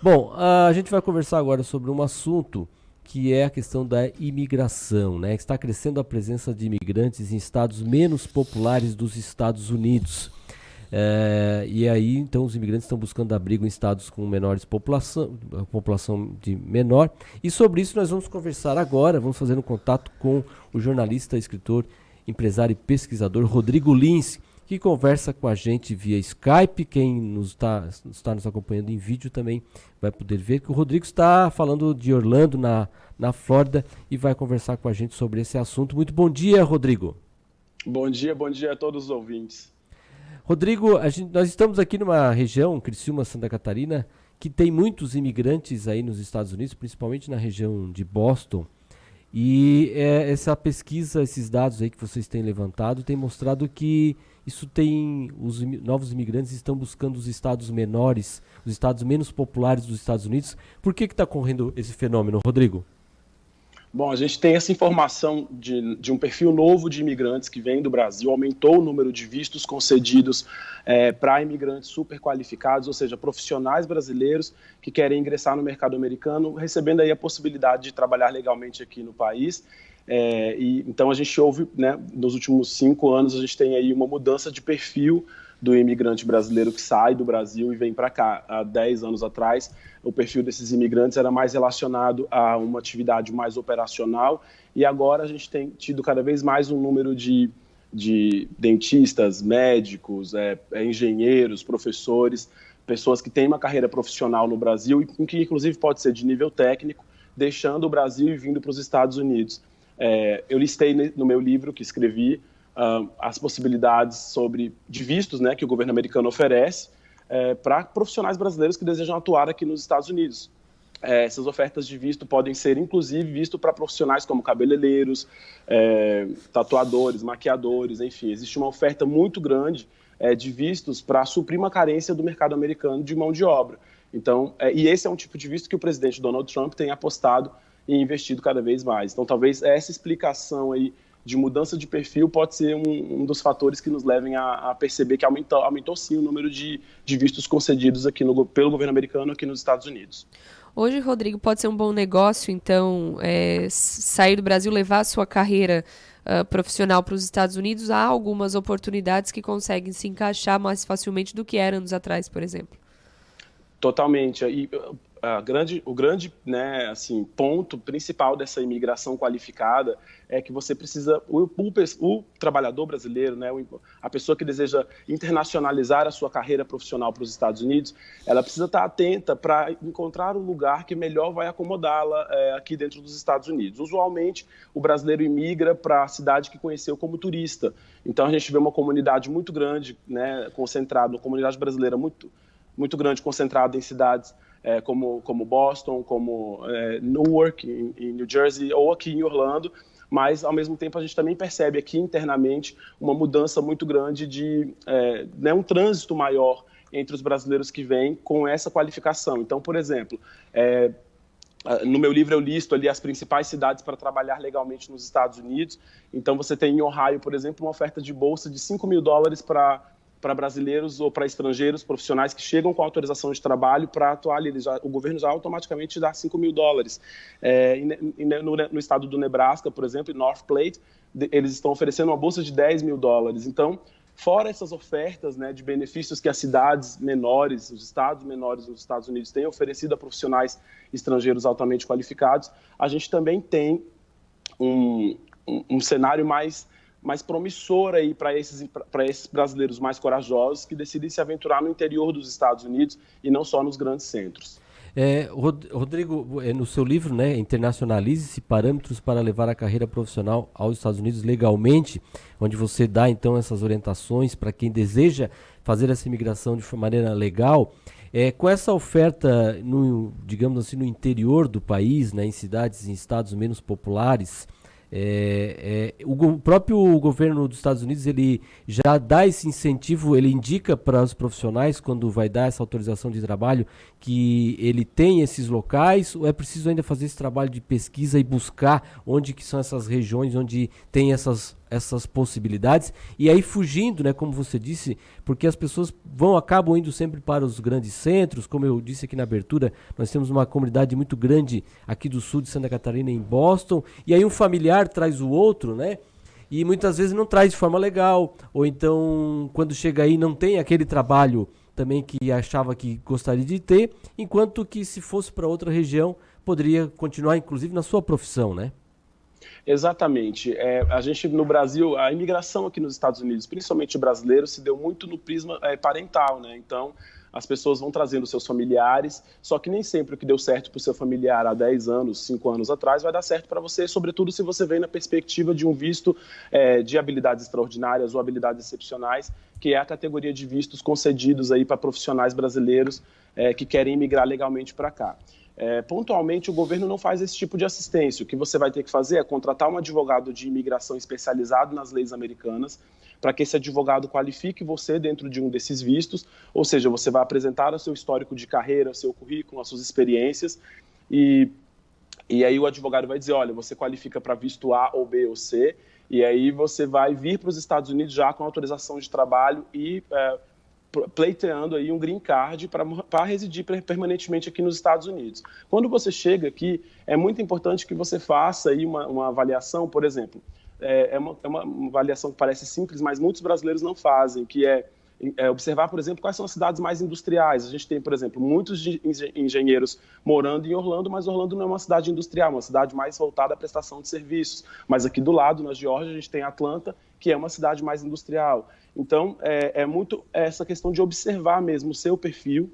Bom, a gente vai conversar agora sobre um assunto que é a questão da imigração, né? Está crescendo a presença de imigrantes em estados menos populares dos Estados Unidos. E aí, então, os imigrantes estão buscando abrigo em estados com menores população de menor. E sobre isso nós vamos conversar agora, vamos fazer um contato com o jornalista, escritor, empresário e pesquisador Rodrigo Lins, que conversa com a gente via Skype. Quem está nos acompanhando em vídeo também vai poder ver que o Rodrigo está falando de Orlando, na Flórida, e vai conversar com a gente sobre esse assunto. Muito bom dia, Rodrigo. Bom dia a todos os ouvintes. Rodrigo, nós estamos aqui numa região, Criciúma, Santa Catarina, que tem muitos imigrantes aí nos Estados Unidos, principalmente na região de Boston. E essa pesquisa, esses dados aí que vocês têm levantado, tem mostrado que os novos imigrantes estão buscando os estados menores, os estados menos populares dos Estados Unidos. Por que está ocorrendo esse fenômeno, Rodrigo? Bom, a gente tem essa informação de um perfil novo de imigrantes que vem do Brasil, aumentou o número de vistos concedidos para imigrantes super qualificados, ou seja, profissionais brasileiros que querem ingressar no mercado americano, recebendo aí a possibilidade de trabalhar legalmente aqui no país. Então a gente houve, né, nos últimos 5 anos, a gente tem aí uma mudança de perfil do imigrante brasileiro que sai do Brasil e vem para cá. Há 10 anos atrás, o perfil desses imigrantes era mais relacionado a uma atividade mais operacional, e agora a gente tem tido cada vez mais um número de dentistas, médicos, engenheiros, professores, pessoas que têm uma carreira profissional no Brasil e que inclusive pode ser de nível técnico, deixando o Brasil e vindo para os Estados Unidos. Eu listei no meu livro que escrevi as possibilidades de vistos, né, que o governo americano oferece para profissionais brasileiros que desejam atuar aqui nos Estados Unidos. Essas ofertas de visto podem ser, inclusive, visto para profissionais como cabeleireiros, tatuadores, maquiadores, enfim. Existe uma oferta muito grande de vistos para suprir uma carência do mercado americano de mão de obra. Então, e esse é um tipo de visto que o presidente Donald Trump tem apostado e investido cada vez mais. Então, talvez essa explicação aí de mudança de perfil pode ser um dos fatores que nos levem a perceber que aumentou sim o número de vistos concedidos aqui pelo governo americano aqui nos Estados Unidos. Hoje, Rodrigo, pode ser um bom negócio, então, sair do Brasil, levar a sua carreira profissional para os Estados Unidos. Há algumas oportunidades que conseguem se encaixar mais facilmente do que eram anos atrás, por exemplo. Totalmente. E o grande, né, assim, ponto principal dessa imigração qualificada é que você precisa, o trabalhador brasileiro, né, a pessoa que deseja internacionalizar a sua carreira profissional para os Estados Unidos, ela precisa estar atenta para encontrar um lugar que melhor vai acomodá-la aqui dentro dos Estados Unidos. Usualmente, o brasileiro imigra para a cidade que conheceu como turista. Então, a gente vê uma comunidade muito grande, né, concentrada, uma comunidade brasileira muito grande, concentrada em cidades como Boston, como Newark, em New Jersey, ou aqui em Orlando, mas, ao mesmo tempo, a gente também percebe aqui internamente uma mudança muito grande um trânsito maior entre os brasileiros que vêm com essa qualificação. Então, por exemplo, no meu livro eu listo ali as principais cidades para trabalhar legalmente nos Estados Unidos. Então, você tem em Ohio, por exemplo, uma oferta de bolsa de $5.000 para brasileiros ou para estrangeiros profissionais que chegam com autorização de trabalho para atuar ali. O governo já automaticamente dá $5.000. No estado do Nebraska, por exemplo, em North Platte, eles estão oferecendo uma bolsa de $10.000. Então, fora essas ofertas, né, de benefícios que as cidades menores, os estados menores nos Estados Unidos têm oferecido a profissionais estrangeiros altamente qualificados, a gente também tem um cenário mais promissor aí para esses brasileiros mais corajosos que decidem se aventurar no interior dos Estados Unidos e não só nos grandes centros. Rodrigo, no seu livro, né, Internacionalize-se, Parâmetros para levar a carreira profissional aos Estados Unidos legalmente, onde você dá então essas orientações para quem deseja fazer essa imigração de maneira legal, com essa oferta, digamos assim, no interior do país, né, em cidades, em estados menos populares, o próprio governo dos Estados Unidos ele já dá esse incentivo, ele indica para os profissionais quando vai dar essa autorização de trabalho que ele tem esses locais, ou é preciso ainda fazer esse trabalho de pesquisa e buscar onde que são essas regiões onde tem essas essas possibilidades, e aí fugindo, né, como você disse, porque as pessoas acabam indo sempre para os grandes centros, como eu disse aqui na abertura, nós temos uma comunidade muito grande aqui do sul de Santa Catarina, em Boston, e aí um familiar traz o outro, né, e muitas vezes não traz de forma legal, ou então quando chega aí não tem aquele trabalho também que achava que gostaria de ter, enquanto que se fosse para outra região, poderia continuar inclusive na sua profissão, né? Exatamente. A gente, no Brasil, a imigração aqui nos Estados Unidos, principalmente brasileiros, se deu muito no prisma parental, né? Então, as pessoas vão trazendo seus familiares, só que nem sempre o que deu certo para o seu familiar há 10 anos, 5 anos atrás, vai dar certo para você, sobretudo se você vem na perspectiva de um visto de habilidades extraordinárias ou habilidades excepcionais, que é a categoria de vistos concedidos aí para profissionais brasileiros que querem imigrar legalmente para cá. Pontualmente, o governo não faz esse tipo de assistência. O que você vai ter que fazer é contratar um advogado de imigração especializado nas leis americanas, para que esse advogado qualifique você dentro de um desses vistos, ou seja, você vai apresentar o seu histórico de carreira, o seu currículo, as suas experiências, e aí o advogado vai dizer, olha, você qualifica para visto A ou B ou C, e aí você vai vir para os Estados Unidos já com autorização de trabalho e pleiteando aí um green card para residir permanentemente aqui nos Estados Unidos. Quando você chega aqui, é muito importante que você faça aí uma avaliação, por exemplo, é uma avaliação que parece simples, mas muitos brasileiros não fazem, que é observar, por exemplo, quais são as cidades mais industriais. A gente tem, por exemplo, muitos engenheiros morando em Orlando, mas Orlando não é uma cidade industrial, é uma cidade mais voltada à prestação de serviços. Mas aqui do lado, na Geórgia, a gente tem Atlanta, que é uma cidade mais industrial. Então, é muito essa questão de observar mesmo o seu perfil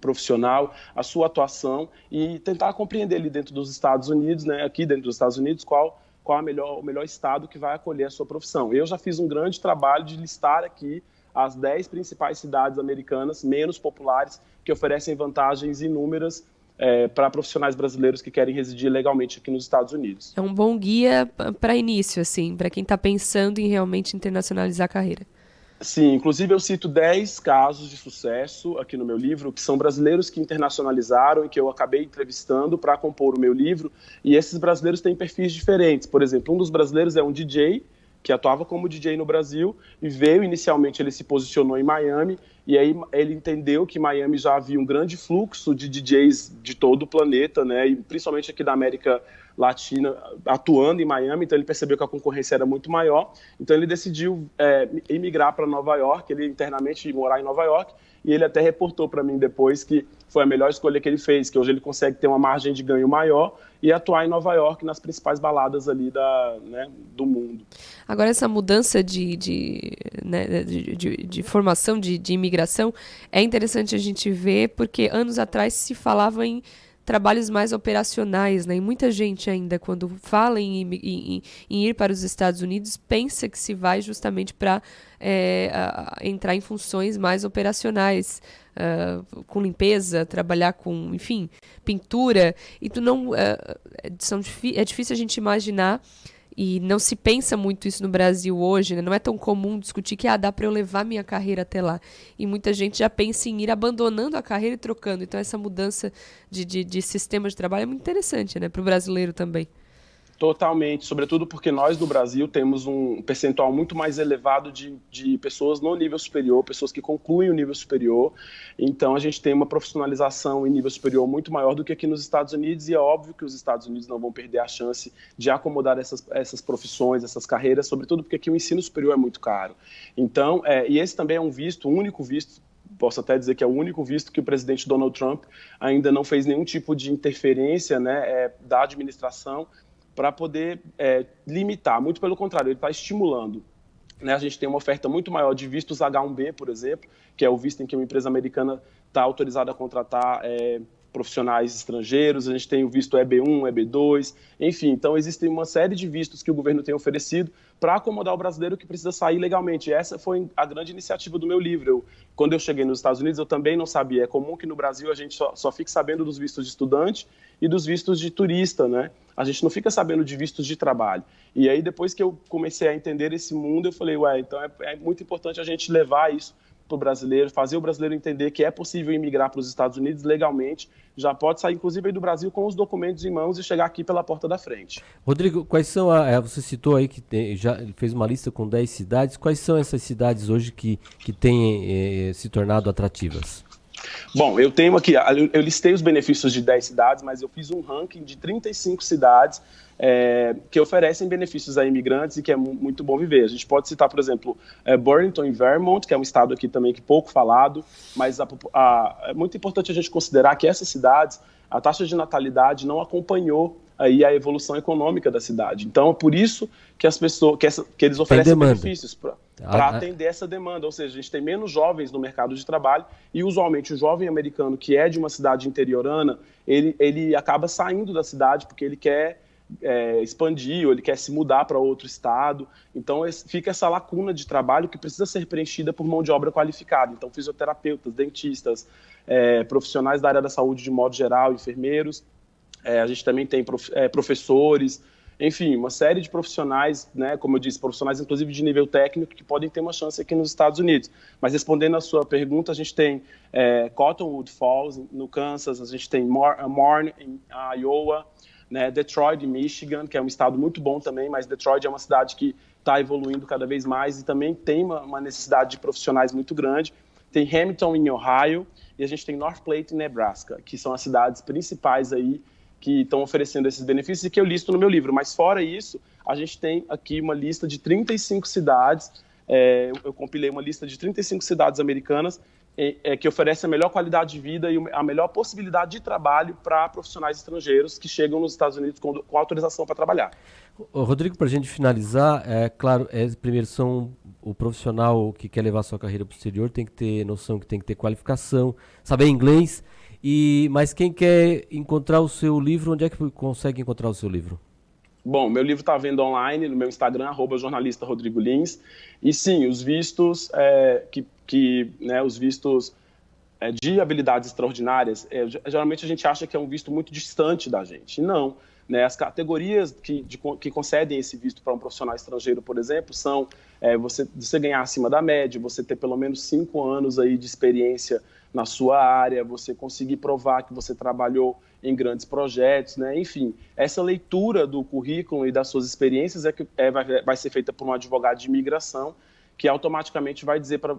profissional, a sua atuação e tentar compreender ali dentro dos Estados Unidos, né, aqui dentro dos Estados Unidos, qual o melhor estado que vai acolher a sua profissão. Eu já fiz um grande trabalho de listar aqui as 10 principais cidades americanas menos populares que oferecem vantagens inúmeras para profissionais brasileiros que querem residir legalmente aqui nos Estados Unidos. É um bom guia para início, assim, para quem está pensando em realmente internacionalizar a carreira. Sim, inclusive eu cito 10 casos de sucesso aqui no meu livro, que são brasileiros que internacionalizaram e que eu acabei entrevistando para compor o meu livro, e esses brasileiros têm perfis diferentes. Por exemplo, um dos brasileiros é um DJ, que atuava como DJ no Brasil, e inicialmente ele se posicionou em Miami, e aí ele entendeu que em Miami já havia um grande fluxo de DJs de todo o planeta, né, e principalmente aqui da América Latina, atuando em Miami, então ele percebeu que a concorrência era muito maior, então ele decidiu emigrar para Nova York, ele internamente ia morar em Nova York, e ele até reportou para mim depois que foi a melhor escolha que ele fez, que hoje ele consegue ter uma margem de ganho maior e atuar em Nova York nas principais baladas ali do mundo. Agora, essa mudança de formação de imigração é interessante a gente ver, porque anos atrás se falava em trabalhos mais operacionais, né? E muita gente ainda, quando fala em ir para os Estados Unidos, pensa que se vai justamente para entrar em funções mais operacionais, com limpeza, trabalhar com, enfim, pintura. E é difícil a gente imaginar, e não se pensa muito isso no Brasil hoje, né? Não é tão comum discutir que dá para eu levar minha carreira até lá. E muita gente já pensa em ir abandonando a carreira e trocando. Então essa mudança de sistema de trabalho é muito interessante, né? Para o brasileiro também. Totalmente, sobretudo porque nós no Brasil temos um percentual muito mais elevado de pessoas no nível superior, pessoas que concluem o nível superior, então a gente tem uma profissionalização em nível superior muito maior do que aqui nos Estados Unidos, e é óbvio que os Estados Unidos não vão perder a chance de acomodar essas profissões, essas carreiras, sobretudo porque aqui o ensino superior é muito caro. Então, e esse também é um único visto, posso até dizer que é o único visto que o presidente Donald Trump ainda não fez nenhum tipo de interferência, né, da administração, para poder limitar, muito pelo contrário, ele está estimulando. Né? A gente tem uma oferta muito maior de vistos H-1B, por exemplo, que é o visto em que uma empresa americana está autorizada a contratar profissionais estrangeiros, a gente tem o visto EB1, EB2, enfim, então existem uma série de vistos que o governo tem oferecido para acomodar o brasileiro que precisa sair legalmente. E essa foi a grande iniciativa do meu livro. Quando eu cheguei nos Estados Unidos, eu também não sabia. É comum que no Brasil a gente só fique sabendo dos vistos de estudante e dos vistos de turista, né? A gente não fica sabendo de vistos de trabalho. E aí, depois que eu comecei a entender esse mundo, eu falei, então é muito importante a gente levar isso para o brasileiro, fazer o brasileiro entender que é possível imigrar para os Estados Unidos legalmente, já pode sair inclusive aí do Brasil com os documentos em mãos e chegar aqui pela porta da frente. Rodrigo, quais são, você citou aí que já fez uma lista com 10 cidades, quais são essas cidades hoje que têm se tornado atrativas? Bom, eu tenho aqui, eu listei os benefícios de 10 cidades, mas eu fiz um ranking de 35 cidades que oferecem benefícios a imigrantes e que é muito bom viver. A gente pode citar, por exemplo, Burlington, em Vermont, que é um estado aqui também que pouco falado, mas é muito importante a gente considerar que essas cidades, a taxa de natalidade não acompanhou aí a evolução econômica da cidade. Então, é por isso que as pessoas, que eles oferecem benefícios para atender essa demanda. Ou seja, a gente tem menos jovens no mercado de trabalho e, usualmente, o jovem americano que é de uma cidade interiorana, ele acaba saindo da cidade porque ele quer expandir ou ele quer se mudar para outro estado. Então, fica essa lacuna de trabalho que precisa ser preenchida por mão de obra qualificada. Então, fisioterapeutas, dentistas, profissionais da área da saúde de modo geral, enfermeiros. A gente também tem professores, enfim, uma série de profissionais, né, como eu disse, profissionais inclusive de nível técnico que podem ter uma chance aqui nos Estados Unidos. Mas respondendo a sua pergunta, a gente tem Cottonwood Falls, no Kansas, a gente tem Morne, em Iowa, né, Detroit, em Michigan, que é um estado muito bom também, mas Detroit é uma cidade que está evoluindo cada vez mais e também tem uma necessidade de profissionais muito grande. Tem Hamilton, em Ohio, e a gente tem North Platte, em Nebraska, que são as cidades principais aí que estão oferecendo esses benefícios e que eu listo no meu livro. Mas fora isso, a gente tem aqui uma lista de 35 cidades, eu compilei uma lista de 35 cidades americanas que oferecem a melhor qualidade de vida e a melhor possibilidade de trabalho para profissionais estrangeiros que chegam nos Estados Unidos com autorização para trabalhar. Rodrigo, para a gente finalizar, claro, primeiro o profissional que quer levar a sua carreira para o exterior tem que ter noção que tem que ter qualificação, saber inglês. Mas quem quer encontrar o seu livro, onde é que consegue encontrar o seu livro? Bom, meu livro está à venda online no meu Instagram, @jornalista Rodrigo Lins. E sim, os vistos os vistos de habilidades extraordinárias, geralmente a gente acha que é um visto muito distante da gente. Não. Né, as categorias que concedem esse visto para um profissional estrangeiro, por exemplo, são você ganhar acima da média, você ter pelo menos 5 anos aí de experiência na sua área, você conseguir provar que você trabalhou em grandes projetos, né? Enfim, essa leitura do currículo e das suas experiências vai ser feita por um advogado de imigração, que automaticamente vai dizer para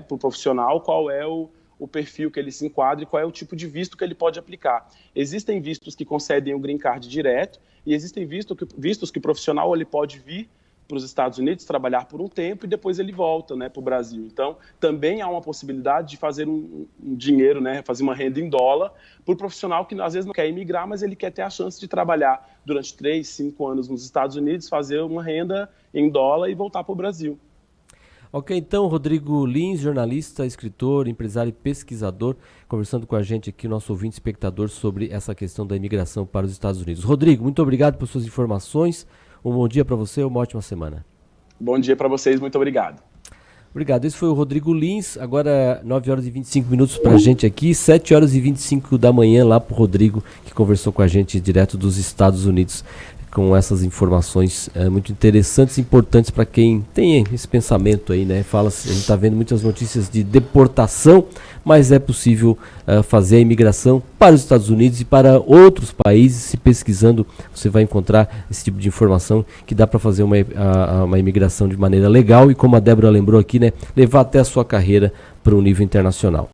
o profissional qual é o perfil que ele se enquadra e qual é o tipo de visto que ele pode aplicar. Existem vistos que concedem o green card direto e existem vistos que o profissional ele pode vir para os Estados Unidos, trabalhar por um tempo e depois ele volta, né, para o Brasil. Então, também há uma possibilidade de fazer um dinheiro, né, fazer uma renda em dólar para o profissional que às vezes não quer emigrar, mas ele quer ter a chance de trabalhar durante 3, 5 anos nos Estados Unidos, fazer uma renda em dólar e voltar para o Brasil. Ok, então, Rodrigo Lins, jornalista, escritor, empresário e pesquisador, conversando com a gente aqui, nosso ouvinte espectador, sobre essa questão da imigração para os Estados Unidos. Rodrigo, muito obrigado por suas informações, um bom dia para você, uma ótima semana. Bom dia para vocês, muito obrigado. Obrigado, esse foi o Rodrigo Lins, agora 9 horas e 25 minutos para a gente aqui, 7 horas e 25 da manhã lá para o Rodrigo, que conversou com a gente direto dos Estados Unidos, com essas informações muito interessantes e importantes para quem tem esse pensamento aí, né? A gente está vendo muitas notícias de deportação, mas é possível fazer a imigração para os Estados Unidos e para outros países. Se pesquisando, você vai encontrar esse tipo de informação que dá para fazer uma imigração de maneira legal e, como a Débora lembrou aqui, né? Levar até a sua carreira para um nível internacional.